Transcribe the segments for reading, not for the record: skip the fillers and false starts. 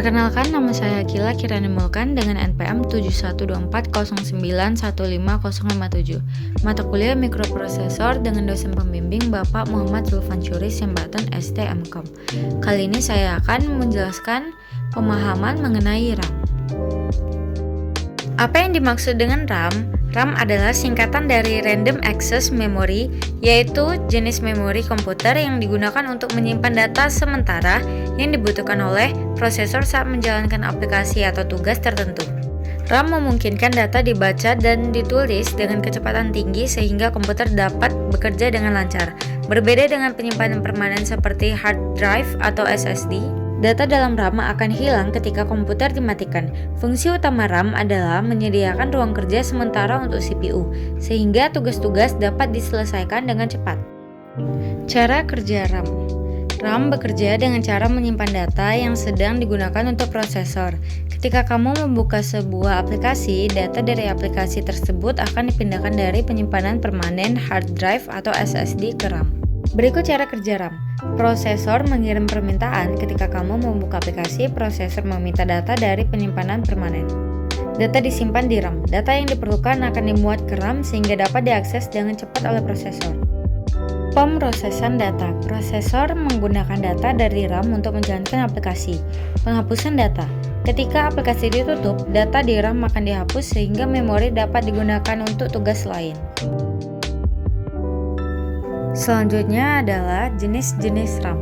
Perkenalkan, nama saya Akila Kirani Mulkan dengan NPM 712409155057. Mata kuliah mikroprosesor dengan dosen pembimbing Bapak Muhammad Zulfan Syuri Sembatan STMKOM. Kali ini saya akan menjelaskan pemahaman mengenai RAM. Apa yang dimaksud dengan RAM? RAM adalah singkatan dari Random Access Memory, yaitu jenis memori komputer yang digunakan untuk menyimpan data sementara yang dibutuhkan oleh prosesor saat menjalankan aplikasi atau tugas tertentu. RAM memungkinkan data dibaca dan ditulis dengan kecepatan tinggi sehingga komputer dapat bekerja dengan lancar. Berbeda dengan penyimpanan permanen seperti hard drive atau SSD, data dalam RAM akan hilang ketika komputer dimatikan. Fungsi utama RAM adalah menyediakan ruang kerja sementara untuk CPU, sehingga tugas-tugas dapat diselesaikan dengan cepat. Cara kerja RAM. RAM bekerja dengan cara menyimpan data yang sedang digunakan untuk prosesor. Ketika kamu membuka sebuah aplikasi, data dari aplikasi tersebut akan dipindahkan dari penyimpanan permanen hard drive atau SSD ke RAM. Berikut cara kerja RAM. Prosesor mengirim permintaan. Ketika kamu membuka aplikasi, prosesor meminta data dari penyimpanan permanen. Data disimpan di RAM. Data yang diperlukan akan dimuat ke RAM sehingga dapat diakses dengan cepat oleh prosesor. Pemrosesan data. Prosesor menggunakan data dari RAM untuk menjalankan aplikasi. Penghapusan data. Ketika aplikasi ditutup, data di RAM akan dihapus sehingga memori dapat digunakan untuk tugas lain. Selanjutnya adalah jenis-jenis RAM.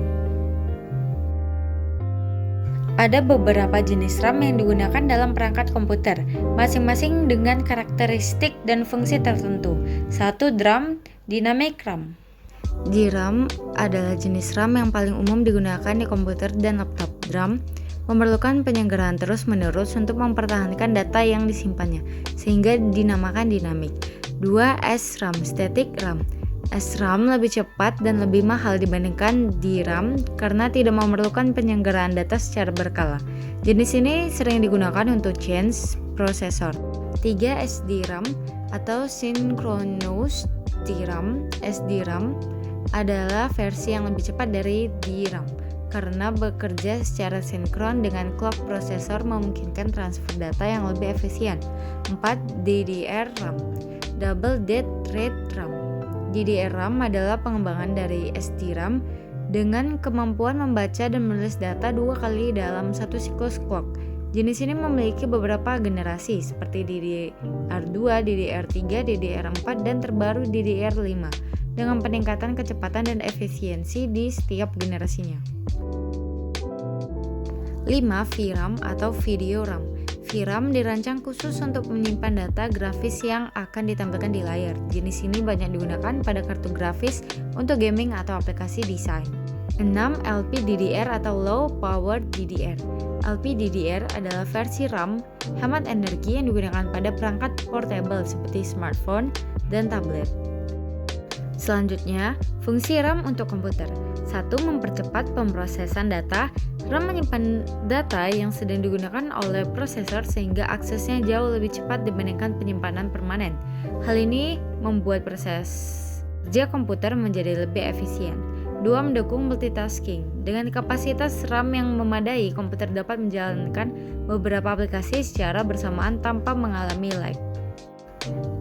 Ada beberapa jenis RAM yang digunakan dalam perangkat komputer, masing-masing dengan karakteristik dan fungsi tertentu. 1. DRAM, Dynamic RAM. DRAM adalah jenis RAM yang paling umum digunakan di komputer dan laptop. DRAM memerlukan penyelenggaraan terus-menerus untuk mempertahankan data yang disimpannya, sehingga dinamakan dinamik. 2. SRAM, Static RAM. SRAM lebih cepat dan lebih mahal dibandingkan DRAM karena tidak memerlukan penyelenggaraan data secara berkala. Jenis ini sering digunakan untuk change prosesor. 3. SDRAM atau Synchronous DRAM. SDRAM adalah versi yang lebih cepat dari DRAM karena bekerja secara sinkron dengan clock prosesor memungkinkan transfer data yang lebih efisien. 4. DDR-RAM, Double Date Rate RAM. DDR-RAM adalah pengembangan dari SDRAM dengan kemampuan membaca dan menulis data 2 kali dalam satu siklus clock. Jenis ini memiliki beberapa generasi seperti DDR2, DDR3, DDR4, dan terbaru DDR5 dengan peningkatan kecepatan dan efisiensi di setiap generasinya. 5. VRAM atau Video RAM. VRAM dirancang khusus untuk menyimpan data grafis yang akan ditampilkan di layar. Jenis ini banyak digunakan pada kartu grafis untuk gaming atau aplikasi desain. 6. LPDDR atau Low Power DDR. LPDDR adalah versi RAM hemat energi yang digunakan pada perangkat portable seperti smartphone dan tablet. Selanjutnya, fungsi RAM untuk komputer. 1. Mempercepat pemrosesan data. RAM menyimpan data yang sedang digunakan oleh prosesor sehingga aksesnya jauh lebih cepat dibandingkan penyimpanan permanen. Hal ini membuat proses kerja komputer menjadi lebih efisien. 2. Mendukung multitasking. Dengan kapasitas RAM yang memadai, komputer dapat menjalankan beberapa aplikasi secara bersamaan tanpa mengalami lag.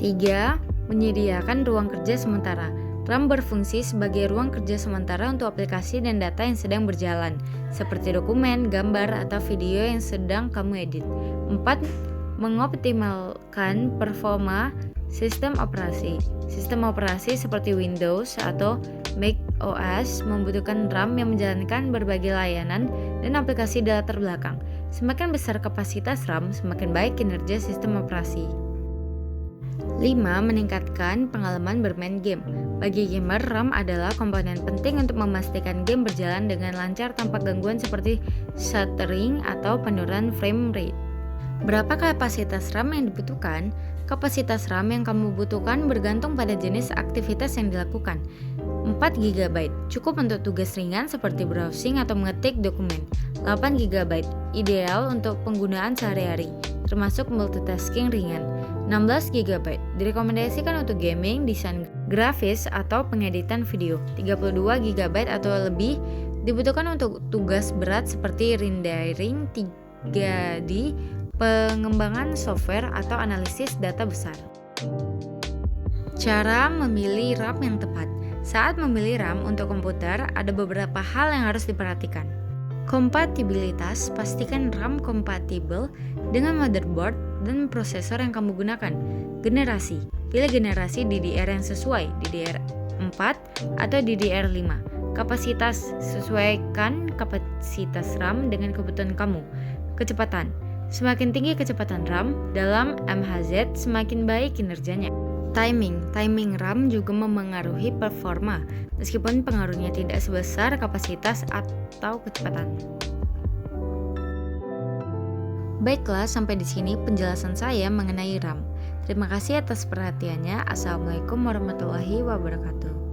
3. Menyediakan ruang kerja sementara. RAM berfungsi sebagai ruang kerja sementara untuk aplikasi dan data yang sedang berjalan, seperti dokumen, gambar, atau video yang sedang kamu edit. 4. Mengoptimalkan performa sistem operasi. Sistem operasi seperti Windows atau Mac OS membutuhkan RAM yang menjalankan berbagai layanan dan aplikasi di latar belakang. Semakin besar kapasitas RAM, semakin baik kinerja sistem operasi. 5. Meningkatkan pengalaman bermain game. Bagi gamer, RAM adalah komponen penting untuk memastikan game berjalan dengan lancar tanpa gangguan seperti stuttering atau penurunan frame rate. Berapa kapasitas RAM yang dibutuhkan? Kapasitas RAM yang kamu butuhkan bergantung pada jenis aktivitas yang dilakukan. 4 GB cukup untuk tugas ringan seperti browsing atau mengetik dokumen. 8 GB ideal untuk penggunaan sehari-hari, termasuk multitasking ringan. 16 GB direkomendasikan untuk gaming, desain grafis, atau pengeditan video. 32 GB atau lebih dibutuhkan untuk tugas berat seperti rendering jadi pengembangan software atau analisis data besar. Cara memilih RAM yang tepat. Saat memilih RAM untuk komputer, ada beberapa hal yang harus diperhatikan. Kompatibilitas, pastikan RAM kompatibel dengan motherboard dan prosesor yang kamu gunakan. Generasi, pilih generasi DDR yang sesuai, DDR4 atau DDR5. Kapasitas, sesuaikan kapasitas RAM dengan kebutuhan kamu. Kecepatan, semakin tinggi kecepatan RAM dalam MHz, semakin baik kinerjanya. Timing RAM juga memengaruhi performa, meskipun pengaruhnya tidak sebesar kapasitas atau kecepatan. Baiklah, sampai di sini penjelasan saya mengenai RAM. Terima kasih atas perhatiannya. Assalamualaikum warahmatullahi wabarakatuh.